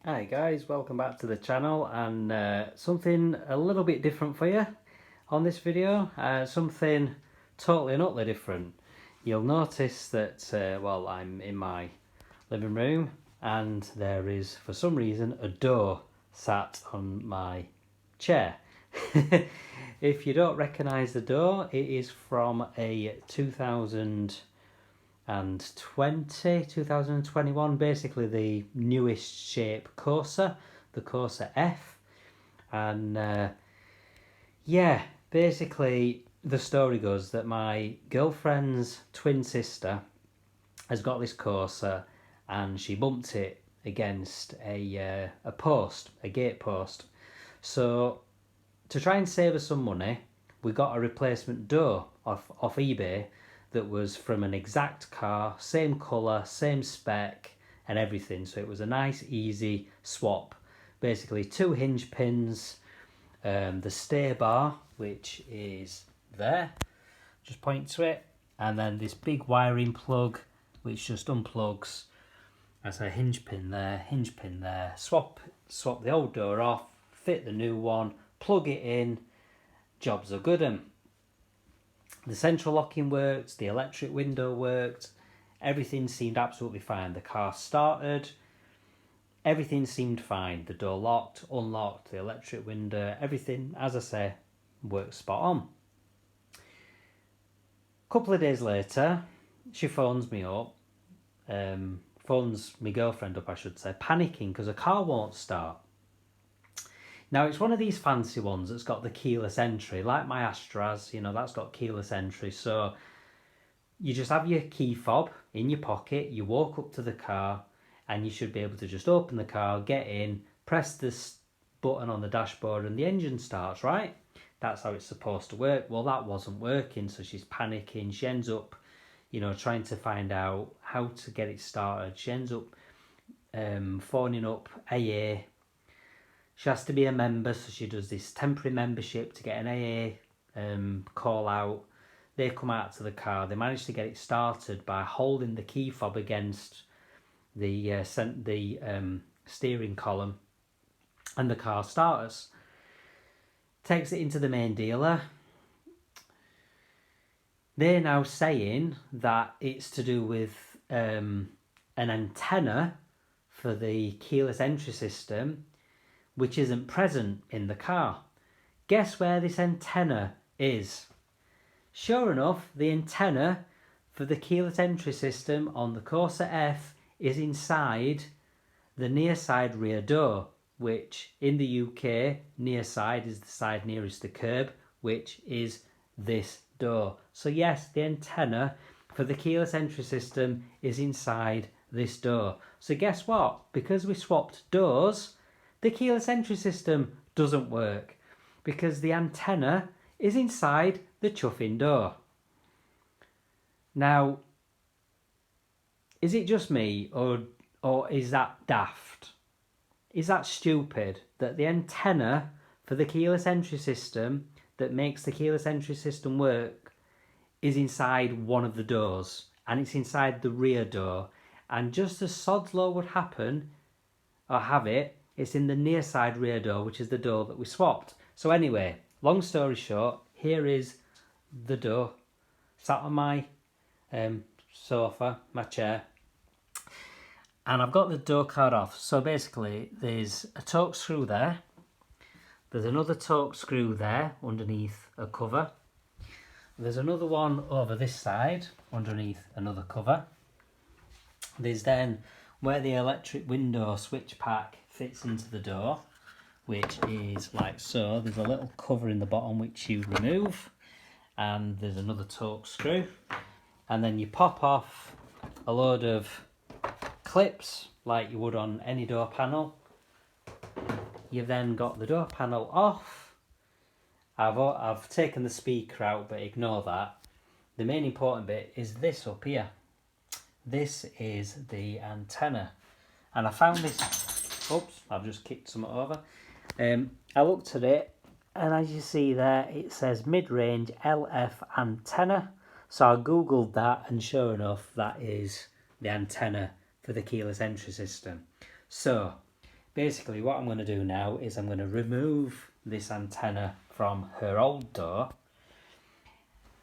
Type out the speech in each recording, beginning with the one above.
Hi guys, welcome back to the channel, and something a little bit different for you on this video. Something totally and utterly different. You'll notice that well, I'm in my living room and there is for some reason a door sat on my chair. If you don't recognise the door, it is from a 2021, basically the newest shape Corsa, the Corsa F. And yeah, basically the story goes that my girlfriend's twin sister has got this Corsa and she bumped it against a post, a gate post. So to try and save us some money, we got a replacement door off eBay that was from an exact car, same colour, same spec and everything. So it was a nice easy swap. Basically 2 hinge pins, the stay bar, which is there, just point to it, and then this big wiring plug which just unplugs. That's a hinge pin there, swap the old door off, fit the new one, plug it in, jobs are good. The central locking worked, the electric window worked, everything seemed absolutely fine. The car started, everything seemed fine. The door locked, unlocked, the electric window, everything, as I say, worked spot on. A couple of days later, she phones me up, phones my girlfriend up I should say, panicking because her car won't start. Now it's one of these fancy ones that's got the keyless entry, like my Astra's, you know, that's got keyless entry. So you just have your key fob in your pocket, you walk up to the car and you should be able to just open the car, get in, press this button on the dashboard and the engine starts, right? That's how it's supposed to work. Well, that wasn't working, so she's panicking. She ends up, you know, trying to find out how to get it started. She ends up phoning up AA. She has to be a member, so she does this temporary membership to get an AA call out. They come out to the car. They manage to get it started by holding the key fob against the steering column, and the car starts. Takes it into the main dealer. They're now saying that it's to do with an antenna for the keyless entry system, which isn't present in the car. Guess where this antenna is? Sure enough, the antenna for the keyless entry system on the Corsa F is inside the near side rear door, which in the UK, near side is the side nearest the curb, which is this door. So yes, the antenna for the keyless entry system is inside this door. So guess what? Because we swapped doors, the keyless entry system doesn't work because the antenna is inside the chuffing door. Now, is it just me or is that daft? Is that stupid that the antenna for the keyless entry system that makes the keyless entry system work is inside one of the doors, and it's inside the rear door, and just as sod's law would happen or have it, it's in the near side rear door, which is the door that we swapped. So anyway, long story short, here is the door sat on my sofa, my chair, and I've got the door card off. So basically there's a torque screw there, there's another torque screw there underneath a cover, there's another one over this side underneath another cover. There's then where the electric window switch pack fits into the door, which is like so. There's a little cover in the bottom which you remove, and there's another torque screw, and then you pop off a load of clips like you would on any door panel. You've then got the door panel off. I've taken the speaker out, but ignore that. The main important bit is this up here. This is the antenna, and I found this. Oops, I've just kicked something over. I looked at it, and as you see there, it says mid-range LF antenna. So I googled that, and sure enough, that is the antenna for the keyless entry system. So basically what I'm going to do now is I'm going to remove this antenna from her old door,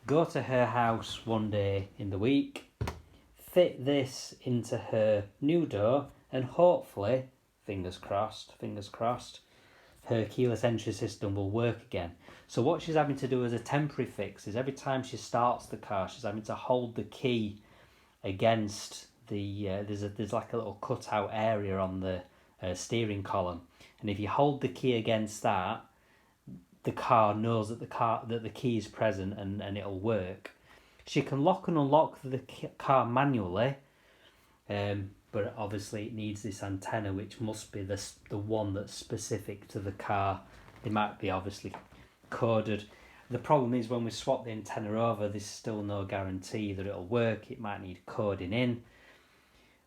go to her house one day in the week, fit this into her new door, and hopefully, fingers crossed, her keyless entry system will work again. So what she's having to do as a temporary fix is every time she starts the car, she's having to hold the key against the there's like a little cutout area on the steering column, and if you hold the key against that, the car knows that the key is present, and it'll work. She can lock and unlock the car manually, but obviously it needs this antenna, which must be the one that's specific to the car. It might be obviously coded. The problem is when we swap the antenna over, there's still no guarantee that it'll work. It might need coding in.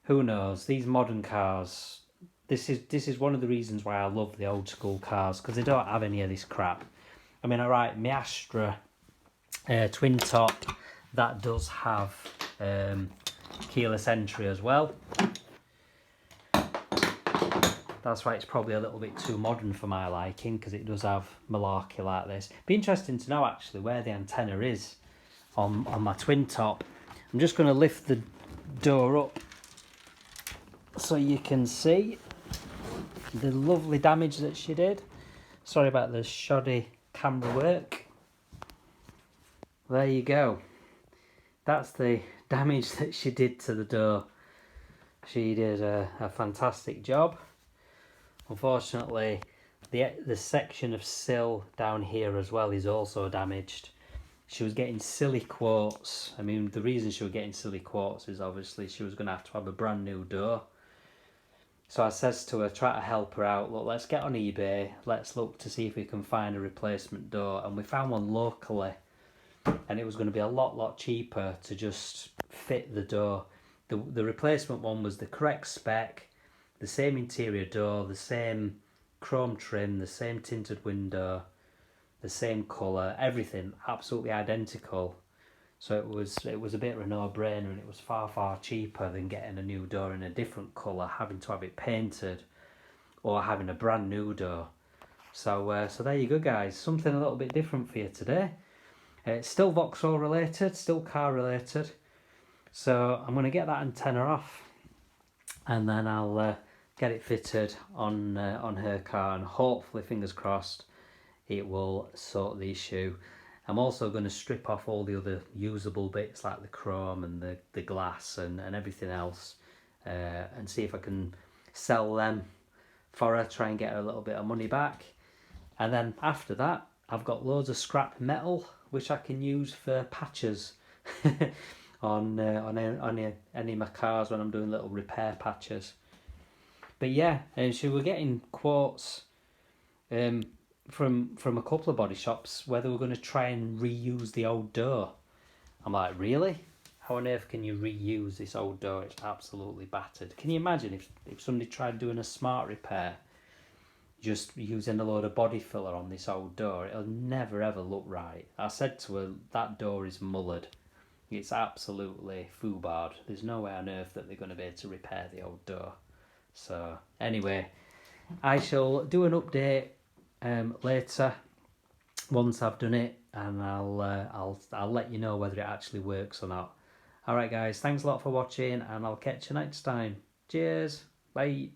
Who knows? These modern cars, this is one of the reasons why I love the old school cars, because they don't have any of this crap. I mean, alright, my Astra twin top, that does have keyless entry as well. That's why it's probably a little bit too modern for my liking, because it does have malarkey like this. Be interesting to know actually where the antenna is on my twin top. I'm just going to lift the door up so you can see the lovely damage that she did. Sorry about the shoddy camera work. There you go. That's the damage that she did to the door. She did a fantastic job. Unfortunately, the section of sill down here as well is also damaged. She was getting silly quotes. I mean, the reason she was getting silly quotes is obviously she was going to have a brand new door. So I says to her, try to help her out. Look, let's get on eBay. Let's look to see if we can find a replacement door. And we found one locally. And it was going to be a lot cheaper to just fit the door. The replacement one was the correct spec, the same interior door, the same chrome trim, the same tinted window, the same colour, everything absolutely identical. So it was a bit of a no-brainer, and it was far cheaper than getting a new door in a different colour, having to have it painted, or having a brand new door. So there you go, guys. Something a little bit different for you today. It's still Vauxhall related, still car related. So I'm going to get that antenna off, and then I'll get it fitted on her car, and hopefully, fingers crossed, it will sort the issue. I'm also going to strip off all the other usable bits like the chrome and the glass and everything else, and see if I can sell them for her, try and get her a little bit of money back. And then after that, I've got loads of scrap metal which I can use for patches on any of my cars when I'm doing little repair patches. But yeah, and so we're getting quotes from a couple of body shops where they were going to try and reuse the old door. I'm like, really? How on earth can you reuse this old door? It's absolutely battered. Can you imagine if somebody tried doing a smart repair, just using a load of body filler on this old door? It'll never ever look right. I said to her, that door is mullered. It's absolutely foobarred. There's no way on earth that they're going to be able to repair the old door. So anyway, I shall do an update later once I've done it, and I'll let you know whether it actually works or not. Alright guys, thanks a lot for watching, and I'll catch you next time. Cheers, bye.